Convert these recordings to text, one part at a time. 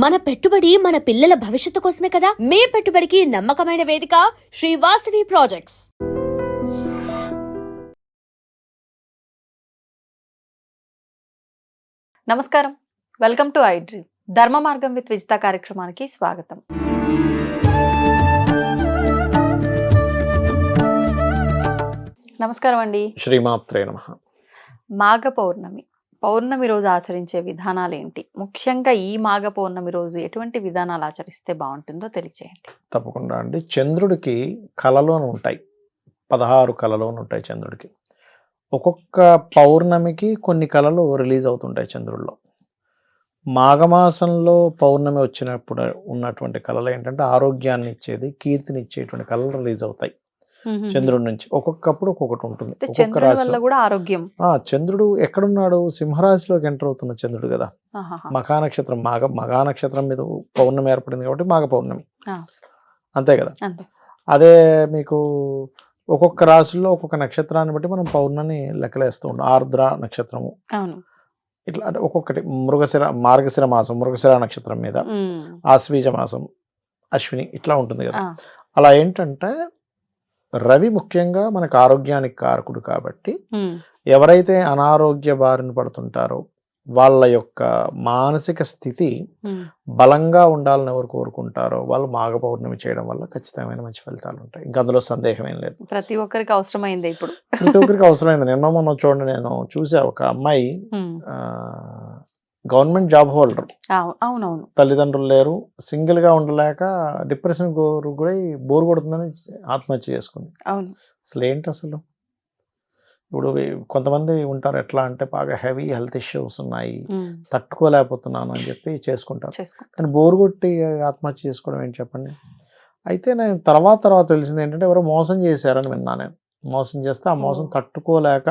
మన పెట్టుబడి మన పిల్లల భవిష్యత్తు కోసమే కదా. మీ పెట్టుబడికి నమ్మకమైన వేదిక శ్రీ వాసవి ప్రాజెక్ట్స్. నమస్కారం, వెల్కమ్ టు ఐ డ్రీమ్. ధర్మ మార్గం విత్ విజిత కార్యక్రమానికి స్వాగతం. నమస్కారం అండి. శ్రీమాత్రే నమః. మాఘ పౌర్ణమి రోజు ఆచరించే విధానాలు ఏంటి? ముఖ్యంగా ఈ మాఘ పౌర్ణమి రోజు ఎటువంటి విధానాలు ఆచరిస్తే బాగుంటుందో తెలియచేయండి. తప్పకుండా అండి. చంద్రుడికి కళలోను ఉంటాయి, 16 కళలోను ఉంటాయి చంద్రుడికి. ఒక్కొక్క పౌర్ణమికి కొన్ని కళలు రిలీజ్ అవుతుంటాయి చంద్రుల్లో. మాఘమాసంలో పౌర్ణమి వచ్చినప్పుడు ఉన్నటువంటి కళలు ఏంటంటే ఆరోగ్యాన్ని ఇచ్చేది, కీర్తిని ఇచ్చేటువంటి కళలు రిలీజ్ అవుతాయి చంద్రుడి నుంచి. ఒక్కొక్కప్పుడు ఒక్కొక్కటి ఉంటుంది. ఒక్కొక్క రాశిలో కూడా ఆరోగ్యం. చంద్రుడు ఎక్కడున్నాడు? సింహరాశిలోకి ఎంటర్ అవుతున్న చంద్రుడు కదా. మఖా నక్షత్రం, మఘా నక్షత్రం మీద పౌర్ణమి ఏర్పడింది కాబట్టి మాఘ పౌర్ణమి, అంతే కదా. అదే మీకు ఒక్కొక్క రాశుల్లో ఒక్కొక్క నక్షత్రాన్ని బట్టి మనం పౌర్ణమి లెక్కలేస్తూ ఉంటాం. ఆర్ద్ర నక్షత్రము ఇట్లా అంటే ఒక్కొక్కటి. మార్గశిర మాసం మృగశిర నక్షత్రం మీద, ఆశ్వీజ మాసం అశ్విని ఇట్లా ఉంటుంది కదా. అలా ఏంటంటే రవి ముఖ్యంగా మనకు ఆరోగ్యానికి కారకుడు కాబట్టి ఎవరైతే అనారోగ్య బారిన పడుతుంటారో వాళ్ళ యొక్క మానసిక స్థితి బలంగా ఉండాలని ఎవరు కోరుకుంటారో వాళ్ళు మాఘ పౌర్ణమి చేయడం వల్ల ఖచ్చితమైన మంచి ఫలితాలు ఉంటాయి. ఇంకా అందులో సందేహం ఏం లేదు. ప్రతి ఒక్కరికి అవసరమైంది. ఇప్పుడు ప్రతి ఒక్కరికి అవసరమైంది. నిన్న మొన్న చూడండి, నేను చూసా ఒక అమ్మాయి గవర్నమెంట్ జాబ్ హోల్డర్, అవునవును, తల్లిదండ్రులు లేరు, సింగిల్ గా ఉండలేక డిప్రెషన్ కూడా బోర్ కొడుతుందని ఆత్మహత్య చేసుకుంది. అసలు ఏంటి అసలు? ఇప్పుడు కొంతమంది ఉంటారు ఎట్లా అంటే బాగా హెవీ హెల్త్ ఇష్యూస్ ఉన్నాయి, తట్టుకోలేకపోతున్నాను అని చెప్పి చేసుకుంటారు. కానీ బోర్ కొట్టి ఆత్మహత్య చేసుకోవడం ఏంటి చెప్పండి. అయితే నేను తర్వాత తెలిసింది ఏంటంటే ఎవరో మోసం చేశారని విన్నా. నేను మోసం చేస్తే ఆ మోసం తట్టుకోలేక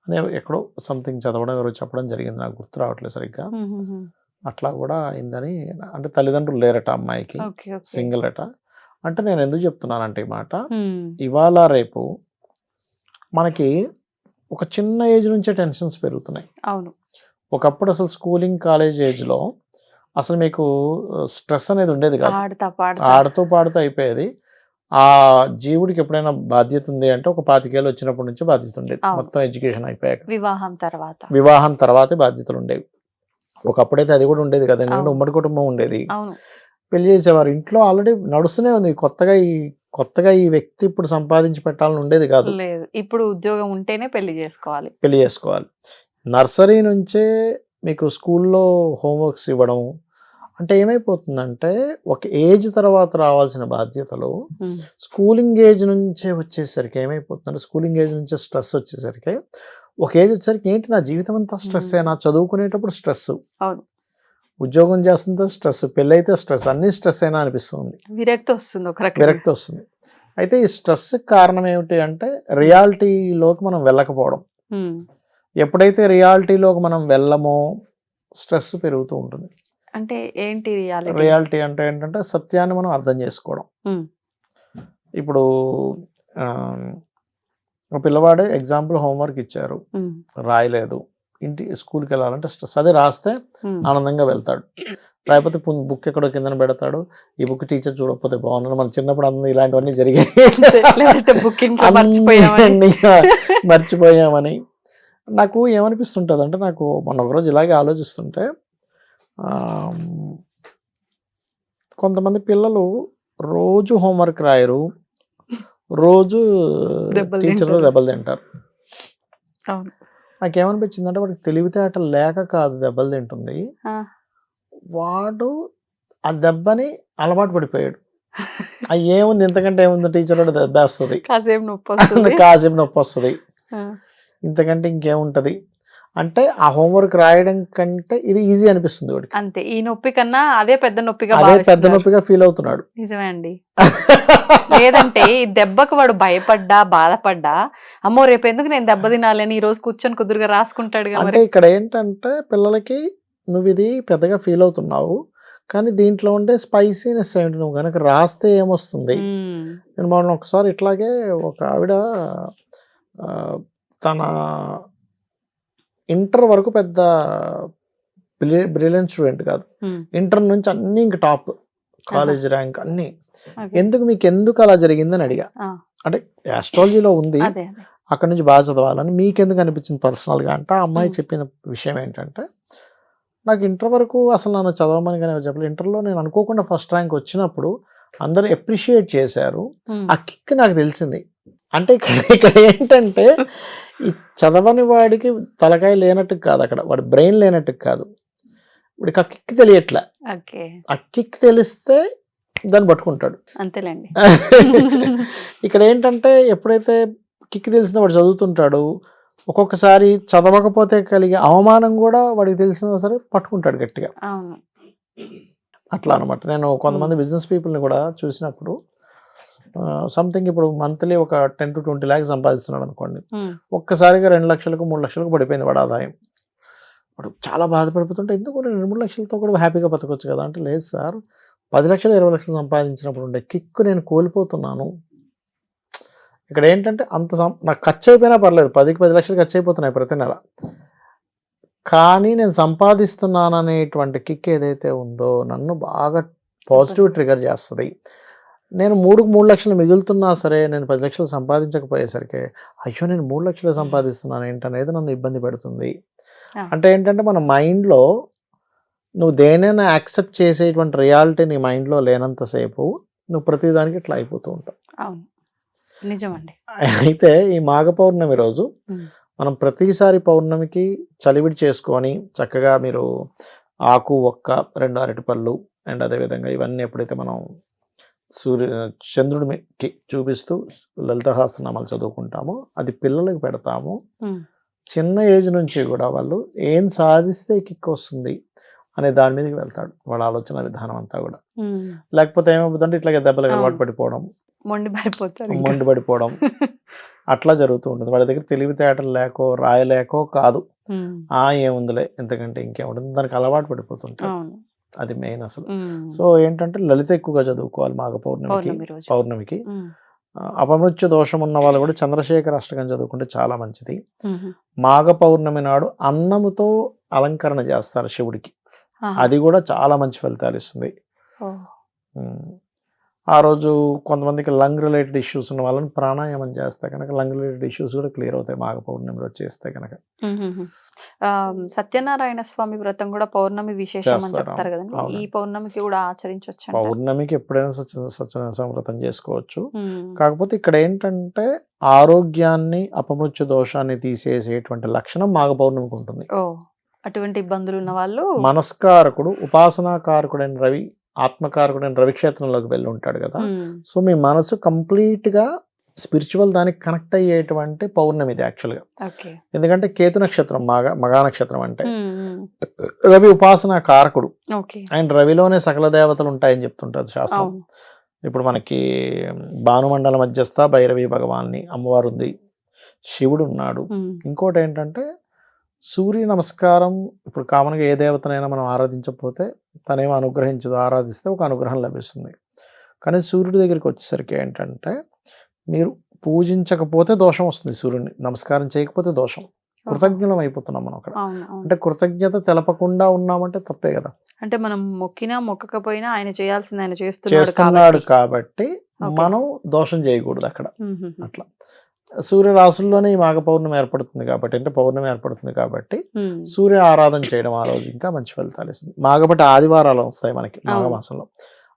అనే ఎక్కడో సంథింగ్ చదవడం ఎవరో చెప్పడం జరిగింది, నాకు గుర్తు రావట్లేదు సరిగ్గా. అట్లా కూడా అయిందని. అంటే తల్లిదండ్రులు లేరట అమ్మాయికి, సింగిల్ అట. అంటే నేను ఎందుకు చెప్తున్నానంటే ఈ మాట, ఇవాళ రేపు మనకి ఒక చిన్న ఏజ్ నుంచే టెన్షన్స్ పెరుగుతున్నాయి. అవును. ఒకప్పుడు అసలు స్కూలింగ్ కాలేజ్ ఏజ్లో అసలు మీకు స్ట్రెస్ అనేది ఉండేది కాదు. ఆడుతూ పాడుతూ అయిపోయేది. ఆ జీవుడికి ఎప్పుడైనా బాధ్యత ఉంది అంటే ఒక 25 ఏళ్ళు వచ్చినప్పటి నుంచి బాధ్యత ఉండేది. మొత్తం ఎడ్యుకేషన్ అయిపోయాక, వివాహం తర్వాతే బాధ్యతలు ఉండేవి. ఒకప్పుడైతే అది కూడా ఉండేది కదా, ఎందుకంటే ఉమ్మడి కుటుంబం ఉండేది. పెళ్లి చేసేవారు. ఇంట్లో ఆల్రెడీ నడుస్తూనే ఉంది. కొత్తగా ఈ వ్యక్తి ఇప్పుడు సంపాదించి పెట్టాలని ఉండేది కాదు. ఇప్పుడు ఉద్యోగం ఉంటేనే పెళ్లి చేసుకోవాలి. నర్సరీ నుంచే మీకు స్కూల్లో హోంవర్క్స్ ఇవ్వడం. అంటే ఏమైపోతుందంటే ఒక ఏజ్ తర్వాత రావాల్సిన బాధ్యతలు స్కూలింగ్ ఏజ్ నుంచే వచ్చేసరికి ఏమైపోతుందంటే, స్కూలింగ్ ఏజ్ నుంచే స్ట్రెస్ వచ్చేసరికి ఒక ఏజ్ వచ్చేసరికి ఏంటి నా జీవితం అంతా స్ట్రెస్, నా చదువుకునేటప్పుడు స్ట్రెస్, ఉద్యోగం చేస్తుంటే స్ట్రెస్, పెళ్ళైతే స్ట్రెస్, అన్ని స్ట్రెస్ అయినా అనిపిస్తుంది. విరక్తి వస్తుంది. అయితే ఈ స్ట్రెస్ కారణం ఏమిటి అంటే రియాలిటీలోకి మనం వెళ్ళకపోవడం. ఎప్పుడైతే రియాలిటీలోకి మనం వెళ్ళమో స్ట్రెస్ పెరుగుతూ ఉంటుంది. అంటే ఏంటి రియాలిటీ అంటే ఏంటంటే సత్యాన్ని మనం అర్థం చేసుకోవడం. ఇప్పుడు ఒక పిల్లవాడే ఎగ్జాంపుల్ హోంవర్క్ ఇచ్చారు, రాయలేదు, స్కూల్కి వెళ్ళాలంటే స్ట్రెస్. అదే రాస్తే ఆనందంగా వెళ్తాడు. లేకపోతే బుక్ ఎక్కడో కింద పెడతాడు, ఈ బుక్ టీచర్ చూడకపోతే బాగున్నాడు. మన చిన్నప్పుడు అందరూ ఇలాంటివన్నీ జరిగాయి, మర్చిపోయామని. నాకు ఏమనిపిస్తుంటుంది అంటే, నాకు మొన్న ఒకరోజు ఇలాగే ఆలోచిస్తుంటే, కొంతమంది పిల్లలు రోజు హోంవర్క్ రాయరు, రోజు టీచర్తో దెబ్బలు తింటారు. నాకేమనిపించింది అంటే, వాడికి తెలివితేటలు లేక కాదు దెబ్బలు తింటుంది, వాడు ఆ దెబ్బని అలవాటు పడిపోయాడు. ఏముంది ఇంతకంటే ఏముంది, టీచర్ వాడు దెబ్బేస్తుంది, కాసేపు నొప్పి వస్తుంది, ఇంతకంటే ఇంకేముంటది అంటే ఆ హోంవర్క్ రాయడం కంటే ఇది ఈజీ అనిపిస్తుంది వాడికి. అంతే. ఈ నొప్పి కన్నా అదే పెద్ద నొప్పిగా ఫీల్ అవుతున్నాడు. నిజమే అండి. లేదంటే ఈ దెబ్బకు వాడు భయపడ్డా బాధపడ్డా, అమ్మో రేపు ఎందుకు నేను దెబ్బ తినాలని ఈ రోజు కూర్చొని కుదురుగా రాసుకుంటాడు. అంటే ఇక్కడ ఏంటంటే పిల్లలకి నువ్వు ఇది పెద్దగా ఫీల్ అవుతున్నావు, కానీ దీంట్లో ఉండే స్పైసీనెస్ ఏంటి, నువ్వు కనుక రాస్తే ఏమొస్తుంది. నేను మొన్న ఒకసారి ఇట్లాగే ఒక ఆవిడ తన ఇంటర్ వరకు పెద్ద బ్రిలియంట్ స్టూడెంట్ కాదు, ఇంటర్ నుంచి అన్ని ఇంక టాప్, కాలేజ్ ర్యాంక్ అన్ని. మీకు అలా జరిగిందని అడిగా. అంటే ఆస్ట్రాలజీలో ఉంది, అక్కడ నుంచి బాగా చదవాలని మీకెందుకు అనిపించింది పర్సనల్గా అంటే, ఆ అమ్మాయి చెప్పిన విషయం ఏంటంటే, నాకు ఇంటర్ వరకు అసలు నన్ను చదవమని కానీ చెప్పలేదు. ఇంటర్లో నేను అనుకోకుండా ఫస్ట్ ర్యాంక్ వచ్చినప్పుడు అందరూ అప్రిషియేట్ చేశారు, ఆ కిక్ నాకు తెలిసింది. అంటే ఇక్కడ ఏంటంటే, ఈ చదవని వాడికి తలకాయ లేనట్టు కాదు, అక్కడ వాడి బ్రెయిన్ లేనట్టు కాదు, వాడికి ఆ కిక్ తెలియట్లే. ఆ కిక్ తెలిస్తే దాన్ని పట్టుకుంటాడు, అంతేలేండి. ఇక్కడ ఏంటంటే ఎప్పుడైతే కిక్ తెలిసిన వాడు చదువుతుంటాడు, ఒక్కొక్కసారి చదవకపోతే కలిగే అవమానం కూడా వాడికి తెలిసినా సరే పట్టుకుంటాడు గట్టిగా. అట్లా అనమాట. నేను కొంతమంది బిజినెస్ పీపుల్ని కూడా చూసినప్పుడు, సంథింగ్ ఇప్పుడు మంత్లీ ఒక 10 to 20 lakhs సంపాదిస్తున్నాడు అనుకోండి, ఒక్కసారిగా 2 లక్షలకు 3 లక్షలకు పడిపోయింది వాడు ఆదాయం. వాడు చాలా బాధపడిపోతుంటే, ఎందుకు 2-3 లక్షలతో కూడా హ్యాపీగా బతకొచ్చు కదా అంటే, లేదు సార్ 10 లక్షలు 20 లక్షలు సంపాదించినప్పుడు ఉండే కిక్ నేను కోల్పోతున్నాను. ఇక్కడ ఏంటంటే అంత నాకు ఖర్చు అయిపోయినా పర్లేదు, 10 లక్షలు ఖర్చు అయిపోతున్నాయి ప్రతి నెల, కానీ నేను సంపాదిస్తున్నాను అనేటువంటి కిక్ ఏదైతే ఉందో నన్ను బాగా పాజిటివ్ ట్రిగర్ చేస్తుంది. నేను 3 లక్షలు మిగులుతున్నా సరే నేను 10 లక్షలు సంపాదించకపోయేసరికి, అయ్యో నేను 3 లక్షలు సంపాదిస్తున్నాను ఏంటనేది నన్ను ఇబ్బంది పెడుతుంది. అంటే ఏంటంటే మన మైండ్లో నువ్వు దేనైనా యాక్సెప్ట్ చేసేటువంటి రియాలిటీ నీ మైండ్లో లేనంతసేపు నువ్వు ప్రతిదానికి ఇట్లా అయిపోతూ ఉంటావు. నిజమండి. అయితే ఈ మాఘ పౌర్ణమి రోజు మనం ప్రతిసారి పౌర్ణమికి చలివిడి చేసుకొని చక్కగా మీరు ఆకు, ఒక్క, 2 అరటిపళ్ళు అండ్ అదేవిధంగా ఇవన్నీ ఎప్పుడైతే మనం చంద్రుడికి చూపిస్తూ లలిత సహస్రనామాలు చదువుకుంటామో అది పిల్లలకు పెడతాము. చిన్న ఏజ్ నుంచి కూడా వాళ్ళు ఏం సాధిస్తే కిక్ వస్తుంది అనే దాని మీదకి వెళ్తాడు వాళ్ళ ఆలోచన విధానం అంతా కూడా. లేకపోతే ఏమవుతుందంటే ఇట్లాగే దెబ్బలకు అలవాటు పడిపోవడం, మొండి పడిపోవడం అట్లా జరుగుతూ ఉంటుంది. వాడి దగ్గర తెలివితేటలు లేకో రాయలేకో కాదు, ఏముందిలే ఎంతకంటే ఇంకేముంటుంది, దానికి అలవాటు పడిపోతుంటాయి. అది మెయిన్ అసలు. సో ఏంటంటే లలిత ఎక్కువగా చదువుకోవాలి మాఘ పౌర్ణమికి. అపమృత్యు దోషం ఉన్న వాళ్ళు కూడా చంద్రశేఖర అష్టకం చదువుకుంటే చాలా మంచిది. మాఘ పౌర్ణమి నాడు అన్నముతో అలంకరణ చేస్తారు శివుడికి, అది కూడా చాలా మంచి ఫలితాలు ఇస్తుంది. ఆ రోజు కొంతమందికి లంగ్ రిలేటెడ్ ఇష్యూస్ ఉన్న వాళ్ళని ప్రాణాయామం చేస్తే కనుక లంగ్ రిలేటెడ్ ఇష్యూస్ కూడా క్లియర్ అవుతాయి మాఘ పౌర్ణమి రోజు చేస్తే కనుక. సత్యనారాయణ స్వామి వ్రతం కూడా పౌర్ణమి విశేషం అని చెప్తారు కదండి, ఈ పౌర్ణమికి కూడా ఆచరించవచ్చు? పౌర్ణమికి ఎప్పుడైనా సత్యనారాయణ స్వామి వ్రతం చేసుకోవచ్చు. కాకపోతే ఇక్కడ ఏంటంటే ఆరోగ్యాన్ని, అపమృత్యు దోషాన్ని తీసేసేటువంటి లక్షణం మాఘ పౌర్ణమికి ఉంటుంది. అటువంటి ఇబ్బందులు ఉన్న వాళ్ళు, మనస్కారకుడు ఉపాసనాకారకుడైన రవి, ఆత్మకారకుడైన రవిక్షేత్రంలోకి వెళ్ళి ఉంటాడు కదా, సో మీ మనసు కంప్లీట్ గా స్పిరిచువల్ దానికి కనెక్ట్ అయ్యేటువంటి పౌర్ణమి ఇది యాక్చువల్గా. ఎందుకంటే కేతు నక్షత్రం మగా నక్షత్రం అంటే రవి ఉపాసనా కారకుడు, అండ్ రవిలోనే సకల దేవతలు ఉంటాయని చెప్తుంటారు శాస్త్రం. ఇప్పుడు మనకి భానుమండల మధ్యస్థ భైరవి భగవాన్ని అమ్మవారు ఉంది, శివుడు ఉన్నాడు. ఇంకోటి ఏంటంటే సూర్య నమస్కారం, ఇప్పుడు కామన్గా ఏ దేవతనైనా మనం ఆరాధించకపోతే తనేమో అనుగ్రహించదు, ఆరాధిస్తే ఒక అనుగ్రహం లభిస్తుంది. కానీ సూర్యుడి దగ్గరికి వచ్చేసరికి ఏంటంటే మీరు పూజించకపోతే దోషం వస్తుంది, సూర్యుడిని నమస్కారం చేయకపోతే దోషం. కృతజ్ఞలం అయిపోతున్నాం మనం అక్కడ. అంటే కృతజ్ఞత తెలపకుండా ఉన్నామంటే తప్పే కదా. అంటే మనం మొక్కినా మొక్కకపోయినా ఆయన చేయాల్సింది ఆయన చేస్తున్నాడు కాబట్టి మనం దోషం చేయకూడదు అక్కడ. అట్లా సూర్య రాశుల్లోనే ఈ మాఘ పౌర్ణమి ఏర్పడుతుంది కాబట్టి, అంటే పౌర్ణమి ఏర్పడుతుంది కాబట్టి సూర్య ఆరాధన చేయడం ఆ రోజు ఇంకా మంచి ఫలితాలు ఇస్తుంది. మాఘపటి ఆదివారాలు వస్తాయి మనకి మాఘమాసంలో,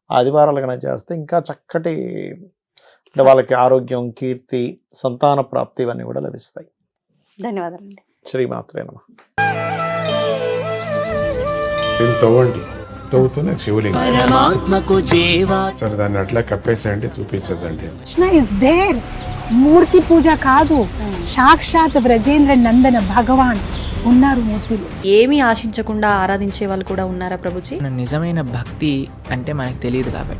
ఆదివారాలు కనుక చేస్తే ఇంకా చక్కటి అంటే వాళ్ళకి ఆరోగ్యం, కీర్తి, సంతాన ప్రాప్తి ఇవన్నీ కూడా లభిస్తాయి. ధన్యవాదాలండి. శ్రీమాత్రే నమః. తవ్వండి, తవ్వుతూనే శివలింగం సరే దాన్ని అట్లా కప్పేసేయండి, చూపించదండి. మూర్తి పూజ కాదు, సాక్షాత్ బ్రజేంద్ర నందన భగవాన్ ఉన్నారు మూర్తులు. ఏమీ ఆశించకుండా ఆరాధించే వాళ్ళు కూడా ఉన్నారా ప్రభుజీ? నిజమైన భక్తి అంటే మనకు తెలియదు కాబట్టి